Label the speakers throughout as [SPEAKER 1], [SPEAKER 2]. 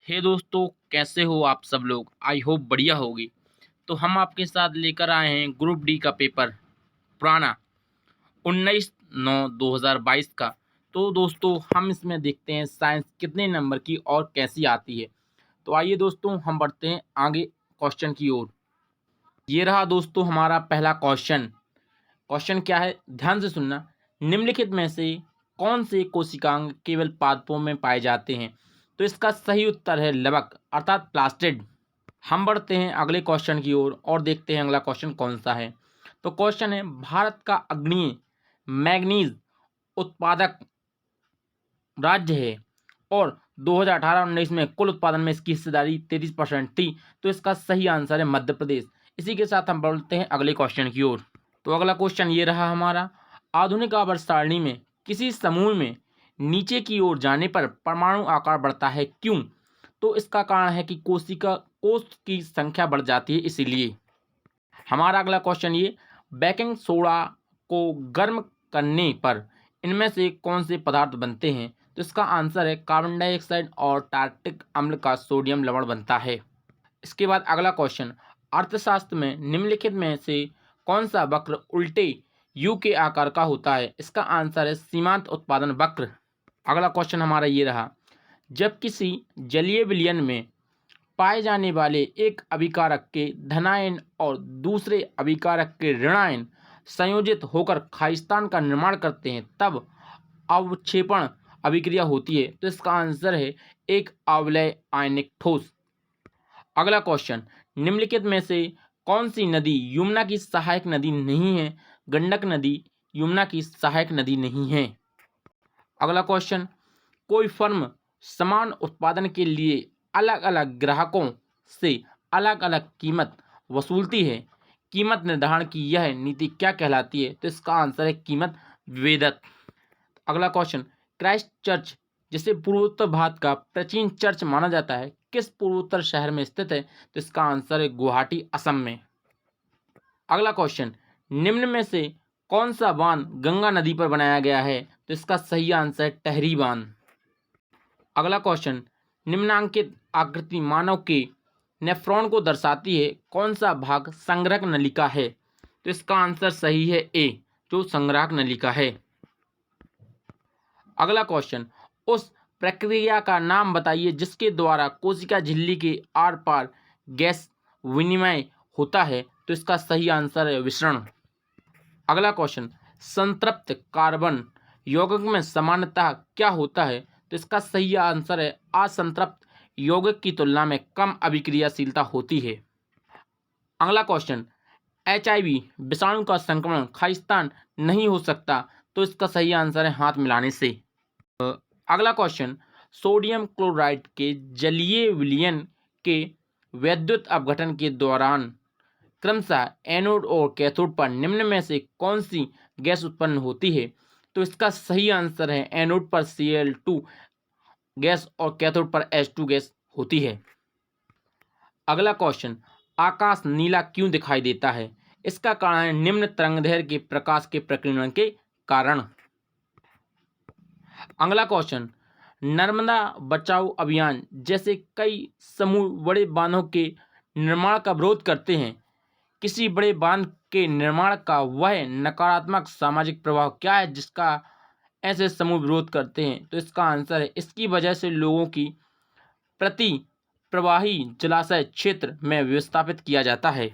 [SPEAKER 1] हे दोस्तों, कैसे हो आप सब लोग। आई होप बढ़िया होगी। तो हम आपके साथ लेकर आए हैं ग्रुप डी का पेपर पुराना 19/9/2022 का। तो दोस्तों हम इसमें देखते हैं साइंस कितने नंबर की और कैसी आती है। तो आइए दोस्तों हम बढ़ते हैं आगे क्वेश्चन की ओर। ये रहा दोस्तों हमारा पहला क्वेश्चन। क्वेश्चन क्या है, ध्यान से सुनना। निम्नलिखित में से कौन से कोशिकांग केवल पादपों में पाए जाते हैं? तो इसका सही उत्तर है लवक अर्थात प्लास्टिड। हम बढ़ते हैं अगले क्वेश्चन की ओर और देखते हैं अगला क्वेश्चन कौन सा है। तो क्वेश्चन है, भारत का अग्रणीय मैग्नीज उत्पादक राज्य है और 2018-19 में कुल उत्पादन में इसकी हिस्सेदारी 33% थी। तो इसका सही आंसर है मध्य प्रदेश। इसी के साथ हम बढ़ते हैं अगले क्वेश्चन की ओर। तो अगला क्वेश्चन ये रहा हमारा, आधुनिक आवर्त सारणी में किसी समूह में नीचे की ओर जाने पर परमाणु आकार बढ़ता है, क्यों? तो इसका कारण है कि कोष की संख्या बढ़ जाती है, इसीलिए। हमारा अगला क्वेश्चन ये, बेकिंग सोडा को गर्म करने पर इनमें से कौन से पदार्थ बनते हैं? तो इसका आंसर है कार्बन डाइऑक्साइड और टार्टिक अम्ल का सोडियम लवण बनता है। इसके बाद अगला क्वेश्चन, अर्थशास्त्र में निम्नलिखित में से कौन सा वक्र उल्टे यू के आकार का होता है? इसका आंसर है सीमांत उत्पादन वक्र। अगला क्वेश्चन हमारा ये रहा, जब किसी जलीय विलयन में पाए जाने वाले एक अभिकारक के धनायन और दूसरे अभिकारक के ऋणायन संयोजित होकर खालिस्तान का निर्माण करते हैं, तब अवक्षेपण अभिक्रिया होती है। तो इसका आंसर है एक अवलय आयनिक ठोस। अगला क्वेश्चन, निम्नलिखित में से कौन सी नदी यमुना की सहायक नदी नहीं है? गंडक नदी यमुना की सहायक नदी नहीं है। अगला क्वेश्चन, कोई फर्म समान उत्पादन के लिए अलग अलग ग्राहकों से अलग अलग कीमत वसूलती है, कीमत निर्धारण की यह नीति क्या कहलाती है? तो इसका आंसर है कीमत विभेदक। अगला क्वेश्चन, क्राइस्ट चर्च जिसे पूर्वोत्तर भारत का प्राचीन चर्च माना जाता है, किस पूर्वोत्तर शहर में स्थित है? तो इसका आंसर है गुवाहाटी, असम में। अगला क्वेश्चन, निम्न में से कौन सा बांध गंगा नदी पर बनाया गया है? तो इसका सही आंसर है टहरी बांध। अगला क्वेश्चन, निम्नांकित आकृति मानव के नेफ्रॉन को दर्शाती है, कौन सा भाग संग्राहक नलिका है? तो इसका आंसर सही है ए, जो संग्राहक नलिका है। अगला क्वेश्चन, उस प्रक्रिया का नाम बताइए जिसके द्वारा कोशिका झिल्ली के आर पार गैस विनिमय होता है। तो इसका सही आंसर है विसरण। अगला क्वेश्चन, संतृप्त कार्बन यौगिक में सामान्यतः क्या होता है? तो इसका सही आंसर है असंतृप्त यौगिक की तुलना में कम अभिक्रियाशीलता होती है। अगला क्वेश्चन, HIV विषाणु का संक्रमण खालिस्तान नहीं हो सकता। तो इसका सही आंसर है हाथ मिलाने से। अगला क्वेश्चन, सोडियम क्लोराइड के जलीय विलयन के वैद्युत अपघटन के दौरान क्रमशः एनोड और कैथोड पर निम्न में से कौन सी गैस उत्पन्न होती है? तो इसका सही आंसर है एनोड पर Cl2 गैस और कैथोड पर H2 गैस होती है। अगला क्वेश्चन, आकाश नीला क्यों दिखाई देता है? इसका कारण है निम्न तरंगदैर्घ्य के प्रकाश के प्रकीर्णन के कारण। अगला क्वेश्चन, नर्मदा बचाओ अभियान जैसे कई समूह बड़े बांधों के निर्माण का विरोध करते हैं। किसी बड़े बांध के निर्माण का वह नकारात्मक सामाजिक प्रभाव क्या है जिसका ऐसे समूह विरोध करते हैं? तो इसका आंसर है इसकी वजह से लोगों की प्रति प्रवाही जलाशय क्षेत्र में विस्थापित किया जाता है।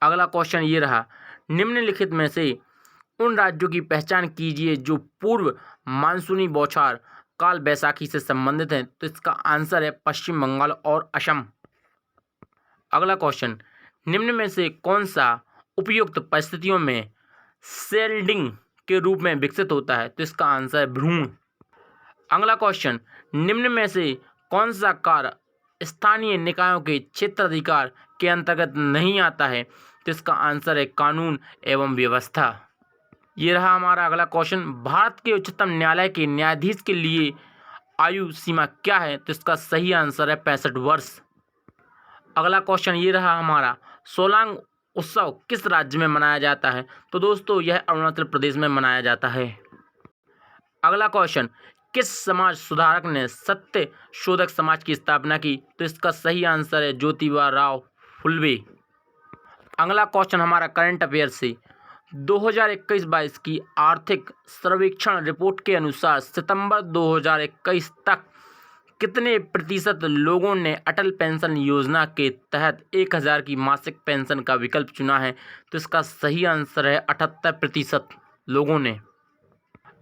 [SPEAKER 1] अगला क्वेश्चन ये रहा, निम्नलिखित में से उन राज्यों की पहचान कीजिए जो पूर्व मानसूनी बौछार काल बैसाखी से संबंधित हैं। तो इसका आंसर है पश्चिम बंगाल और असम। अगला क्वेश्चन, निम्न में से कौन सा उपयुक्त परिस्थितियों में शेल्डिंग के रूप में विकसित होता है? तो इसका आंसर है भ्रूण। अगला क्वेश्चन, निम्न में से कौन सा कार्य स्थानीय निकायों के क्षेत्राधिकार के अंतर्गत नहीं आता है? तो इसका आंसर है कानून एवं व्यवस्था। ये रहा हमारा अगला क्वेश्चन, भारत के उच्चतम न्यायालय के न्यायाधीश के लिए आयु सीमा क्या है? तो इसका सही आंसर है 65 वर्ष। अगला क्वेश्चन ये रहा हमारा, सोलांग उत्सव किस राज्य में मनाया जाता है? तो दोस्तों यह अरुणाचल प्रदेश में मनाया जाता है। अगला क्वेश्चन, किस समाज सुधारक ने सत्य शोधक समाज की स्थापना की? तो इसका सही आंसर है ज्योतिबा राव फुले। अगला क्वेश्चन हमारा करंट अफेयर से 2021-22 की आर्थिक सर्वेक्षण रिपोर्ट के अनुसार सितंबर 2021 तक कितने प्रतिशत लोगों ने अटल पेंशन योजना के तहत 1000 की मासिक पेंशन का विकल्प चुना है? तो इसका सही आंसर है 78% लोगों ने।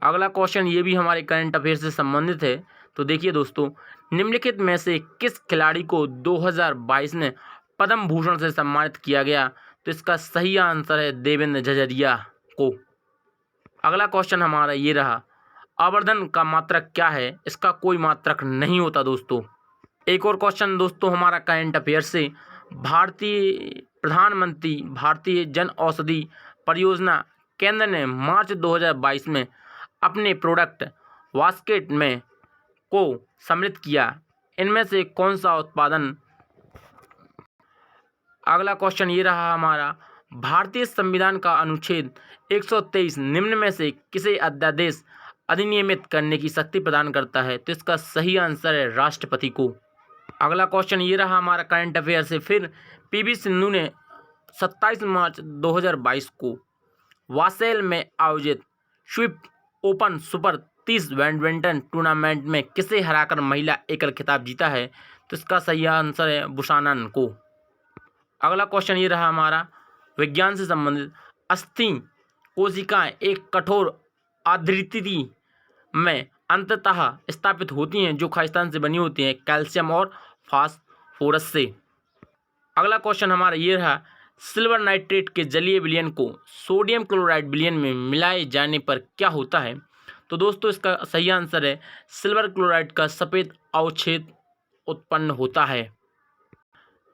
[SPEAKER 1] अगला क्वेश्चन ये भी हमारे करंट अफेयर से संबंधित है। तो देखिए दोस्तों, निम्नलिखित में से किस खिलाड़ी को 2022 में पद्म भूषण से सम्मानित किया गया? तो इसका सही आंसर है देवेंद्र झझरिया को। अगला क्वेश्चन हमारा ये रहा, आवर्धन का मात्रक क्या है? इसका कोई मात्रक नहीं होता दोस्तों। एक और क्वेश्चन दोस्तों हमारा करंट अफेयर से, प्रधानमंत्री भारतीय जन औषधि परियोजना केंद्र ने मार्च 2022 में अपने प्रोडक्ट बास्केट में को सम्मिलित किया, इनमें से कौन सा उत्पादन? अगला क्वेश्चन ये रहा हमारा, भारतीय संविधान का अनुच्छेद 123 निम्न में से किसे अध्यादेश अधिनियमित करने की शक्ति प्रदान करता है? तो इसका सही आंसर है राष्ट्रपति को। अगला क्वेश्चन ये रहा हमारा करंट अफेयर से, फिर पीवी सिंधु ने 27 मार्च 2022 को वासेल में आयोजित Swiss open super 30 badminton tournament में किसे हराकर महिला एकल खिताब जीता है? तो इसका सही आंसर है बुसानन को। अगला क्वेश्चन ये रहा हमारा, विज्ञान से संबंधित, अस्थि कोशिकाएं एक कठोर आकृति में अंततः स्थापित होती हैं जो खालिस्तान से बनी होती हैं, कैल्शियम और फास्फोरस से। अगला क्वेश्चन हमारा ये रहा, सिल्वर नाइट्रेट के जलीय विलयन को सोडियम क्लोराइड विलयन में मिलाए जाने पर क्या होता है? तो दोस्तों इसका सही आंसर है सिल्वर क्लोराइड का सफ़ेद अवक्षेप उत्पन्न होता है।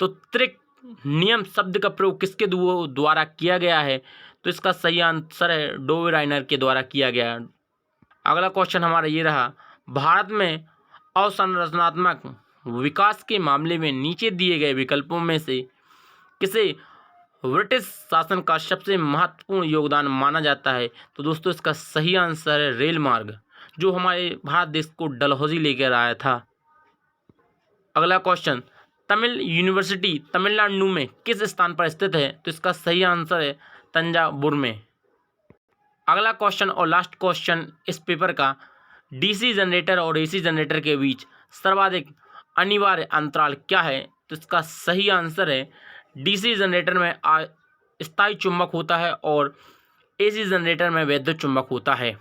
[SPEAKER 1] तो त्रिक नियम शब्द का प्रयोग किसके द्वारा किया गया है? तो इसका सही आंसर है डोवेराइनर के द्वारा किया गया। अगला क्वेश्चन हमारा ये रहा, भारत में अवसंरचनात्मक विकास के मामले में नीचे दिए गए विकल्पों में से किसे ब्रिटिश शासन का सबसे महत्वपूर्ण योगदान माना जाता है? तो दोस्तों इसका सही आंसर है रेल मार्ग, जो हमारे भारत देश को डलहौजी लेकर आया था। अगला क्वेश्चन, तमिल यूनिवर्सिटी तमिलनाडु में किस स्थान पर स्थित है? तो इसका सही आंसर है तंजावुर में। अगला क्वेश्चन और लास्ट क्वेश्चन इस पेपर का, डीसी जनरेटर और एसी जनरेटर के बीच सर्वाधिक अनिवार्य अंतराल क्या है? तो इसका सही आंसर है डीसी जनरेटर में स्थायी चुंबक होता है और एसी जनरेटर में वैद्युत चुंबक होता है।